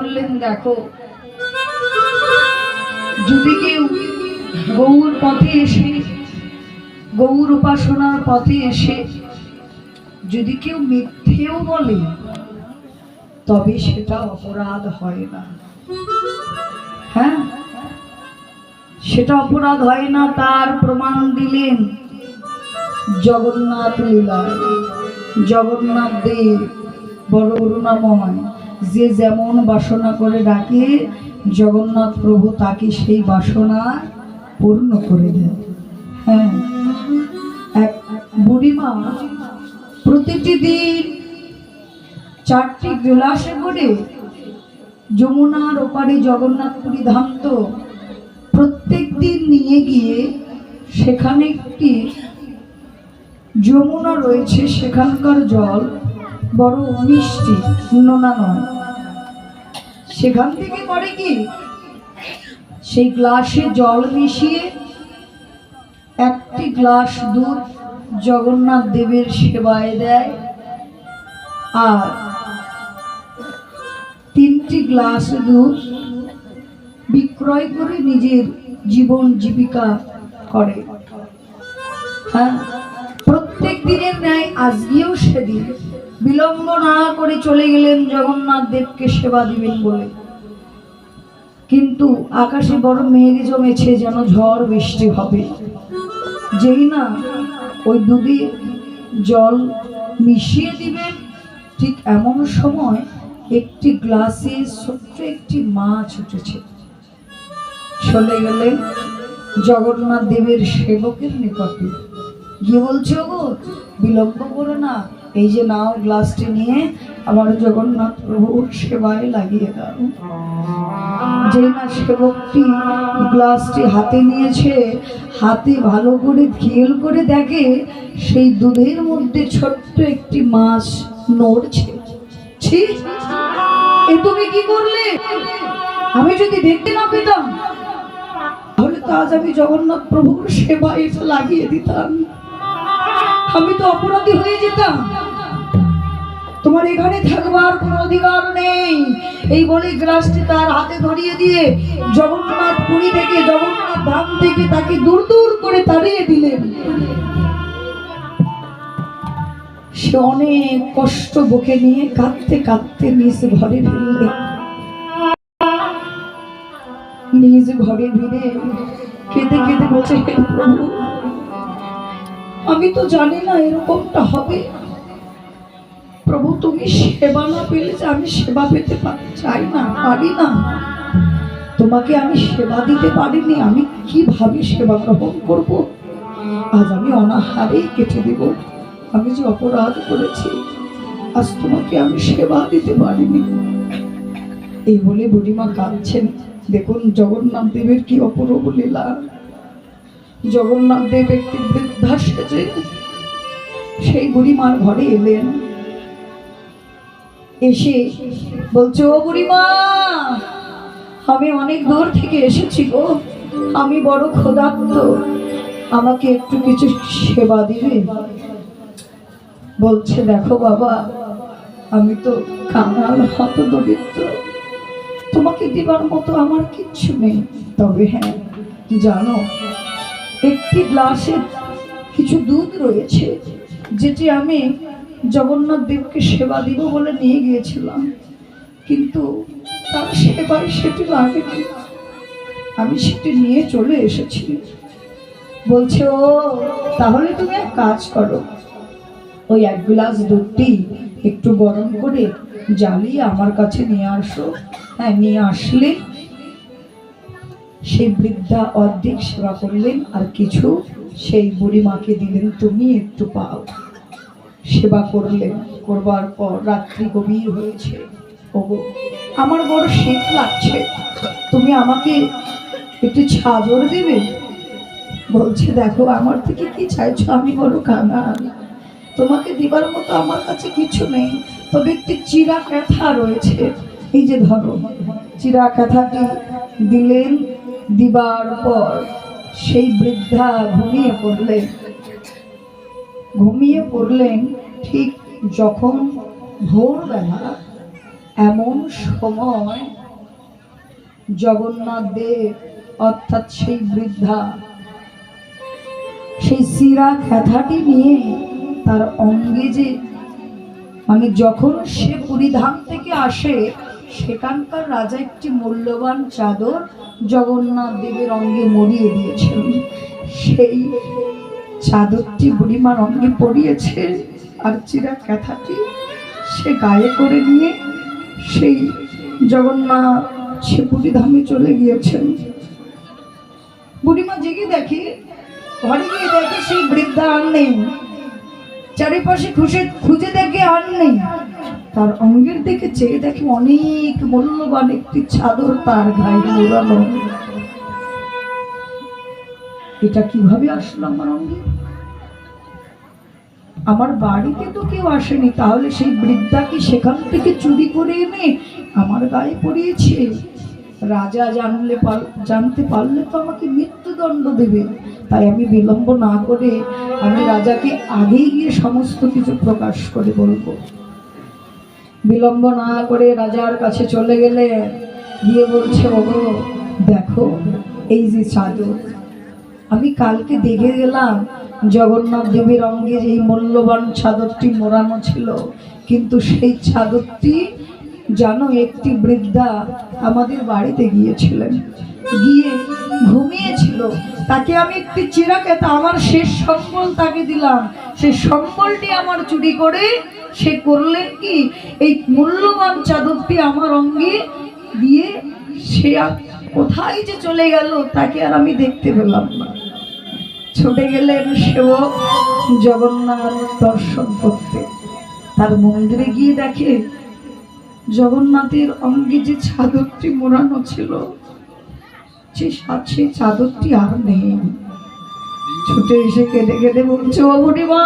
বললেন, দেখো যদি কেউ গৌর পথে এসে, গৌর উপাসনার পথে এসে যদি কেউ মিথ্যেও বলে, তবে সেটা অপরাধ হয় না। হ্যাঁ, সেটা অপরাধ হয় না। তার প্রমাণ দিলেন জগন্নাথ লীলায়। জগন্নাথ দেব বড় করুণাময়, যে যেমন বাসনা করে ডাকে জগন্নাথ প্রভু তাকে সেই বাসনা পূর্ণ করে দেয়। হ্যাঁ, এক বুড়িমা প্রতিটি দিন 4টি গ্লাসে করে যমুনার ওপারে জগন্নাথপুরী ধাম তো প্রত্যেক দিন নিয়ে গিয়ে সেখানে একটি যমুনা রয়েছে, সেখানকার জল বড় মিষ্টি, নোনা নয়। সেখান থেকে করে কি, সেই গ্লাসে জল মিশিয়ে 1টি গ্লাস দুধ জগন্নাথ দেবের সেবায় দেয়, আর 3টি গ্লাস দুধ বিক্রয় করে নিজের জীবন জীবিকা করে। হ্যাঁ, প্রত্যেক দিনের ন্যায় আজকেও সেদিন বিলম্ব না করে চলে গেলেন জগন্নাথ দেবকে সেবা দিবেন বলে। কিন্তু আকাশে বড় মেঘ জমেছে, যেন ঝড় বৃষ্টি হবে। যেই না ওই দুধে জল মিশিয়ে দিবেন, ঠিক এমন সময় একটি গ্লাসে ছোট্ট একটি মাছ উঠেছে। চলে গেলেন জগন্নাথ দেবের সেবকের নিকটে, গিয়ে বলছে, গো বিলম্ব করো না, এই যে নাও গ্লাসটি নিয়ে আমার জগন্নাথ প্রভুর সেবায় লাগিয়ে দাও। যে না সেবকটি গ্লাসটি হাতে নিয়েছে, হাতে ভালো করে খেয়াল করে দেখে সেই দুধের মধ্যে ছোট্ট একটি মাছ নড়ছে। এ তুমি কি করলে? আমি যদি দেখতে না পেতাম তাহলে তো আজ আমি জগন্নাথ প্রভুর সেবায় এটা লাগিয়ে দিতাম, আমি তো অপরাধী হয়ে যেতাম। তোমার এখানে থাকবার কোনো অধিকার নেই। এই বলে গ্লাসটি তার হাতে ধরিয়ে দিয়ে জগন্নাথ পুরী থেকে, জগন্নাথ ধাম থেকে তাকে দূর দূর করে তাড়িয়ে দিলেন। সে অনেক কষ্ট বুকে নিয়ে কাঁদতে কাঁদতে নিজ ঘরে ফিরলেন। নিজ ঘরে ফিরে কেঁদে কেঁদে বলছে, হে প্রভু, আমি তো জানি না এরকমটা হবে। প্রভু, তুমি সেবা না পেলে যে আমি সেবা পেতে চাই না, পারি না। তোমাকে আমি সেবা দিতে পারিনি, আমি কিভাবে সেবা গ্রহণ করব? আজ আমি অনাহারে কেটে দেব। আমি যে অপরাধ করেছি, আজ তোমাকে আমি সেবা দিতে পারিনি। এই বলে বুড়িমা কাঁদছেন। দেখুন জগন্নাথ দেবের কি অপূর্ব লীলা। জগন্নাথ দেব একটি বৃদ্ধা সেজে সেই বুড়িমার ঘরে এলেন। এসে বলছে, ও বুড়িমা, আমি অনেক দূর থেকে এসেছি গো, আমি বড় ক্ষুধার্ত, আমাকে একটু কিছু সেবা দিবে? বলছে, দেখো বাবা, আমি তো কাঙাল, হত দরিদ্র, তোমাকে দিবার মতো আমার কিচ্ছু নেই। তবে হ্যাঁ, জানো, একটি গ্লাসে কিছু দুধ রয়েছে, যেটি আমি জগন্নাথ দেবকে সেবা দিব বলে নিয়ে গিয়েছিলাম, কিন্তু তার সেবায় সেটি লাগেনি, আমি সেটি নিয়ে চলে এসেছি। বলছে, ও তাহলে তুমি এক কাজ করো, ওই 1 গ্লাস দুধটি একটু গরম করে জ্বালিয়ে আমার কাছে নিয়ে আসো। হ্যাঁ, নিয়ে আসলে সেই বৃদ্ধা অর্ধেক সেবা করলেন, আর কিছু সেই বুড়িমাকে দিলেন, তুমি একটু পাও। সেবা করলেন। করবার পর রাত্রি গভীর হয়েছে। ওগো, আমার বড় শীত লাগছে, তুমি আমাকে একটু চাদর দেবে? বলছে, দেখো, আমার থেকে কি চাইছো? আমি বড় কাঙাল, তোমাকে দিবার মতো আমার কাছে কিছু নেই, তবে একটি চিরা কাঁথা রয়েছে, এই যে ধরো। চিরা কাঁথাটি দিলেন। দিবার পর সেই বৃদ্ধা ঘুমিয়ে পড়লেন। ঘুমিয়ে পড়লেন। ঠিক যখন ভোরবেলা এমন সময় জগন্নাথ দেব অর্থাৎ সেই বৃদ্ধা সেই শিরা খেথাটি নিয়ে তার অঙ্গে যে মানে যখন সে পরিধান থেকে আসে সেখানকার রাজা একটি মূল্যবান চাদর জগন্নাথ দেবের অঙ্গে মরিয়ে দিয়েছেন। সেই চাদরটি বুড়িমার অঙ্গে পরিয়েছে আর চিরা কাঁথাটি সে গায়ে করে নিয়ে সেই জগন্নাথ সে পরিধামে চলে গিয়েছেন। বুড়িমা জেগে দেখে, ঘরে গিয়ে দেখে সেই বৃদ্ধা আর নেই, চারিপাশে খুঁজে দেখে আর নেই। তার অঙ্গের দিকে চেয়ে দেখে অনেক মূল্যবান একটি চাদর তার গায়ে মোড়ানো। এটা কিভাবে আসলো আমার অঙ্গে? আমার বাড়িতে তো কেউ আসেনি, তাহলে সেই বৃদ্ধা কি সেখান থেকে চুরি করে এনে আমার গায়ে পরিয়েছে? রাজা জানতে পারলে তো আমাকে মৃত্যুদণ্ড দেবে। তাই আমি বিলম্ব না করে আমি রাজাকে আগেই গিয়ে সমস্ত কিছু প্রকাশ করে বলবো। বিলম্ব না করে রাজার কাছে চলে গেলে গিয়ে বলছে, ওগো দেখো এই যে চাদর, আমি কালকে দেখে গেলাম জগন্নাথ দেবের অঙ্গে যে মূল্যবান চাদরটি মোড়ানো ছিল, কিন্তু সেই চাদরটি জানো একটি বৃদ্ধা আমাদের বাড়িতে গিয়েছিলেন, গিয়ে ঘুমিয়েছিল, তাকে আমি একটি চিরাকেতা আমার শেষ সম্বল তাকে দিলাম, সেই সম্বলটি আমার চুরি করে সে করলেন কি এই মূল্যবান চাদরটি আমার অঙ্গে দিয়ে সে কোথায় যে চলে গেল তাকে আর আমি দেখতে পেলাম না। ছুটে গেলেন সেবক জগন্নাথ দর্শন করতে। তার মন্দিরে গিয়ে দেখে জগন্নাথের অঙ্গে যে চাদরটি মোড়ানো ছিল সেই চাদরটি আর নেই। ছুটে এসে কেঁদে কেঁদে বলছে, ও বুড়িমা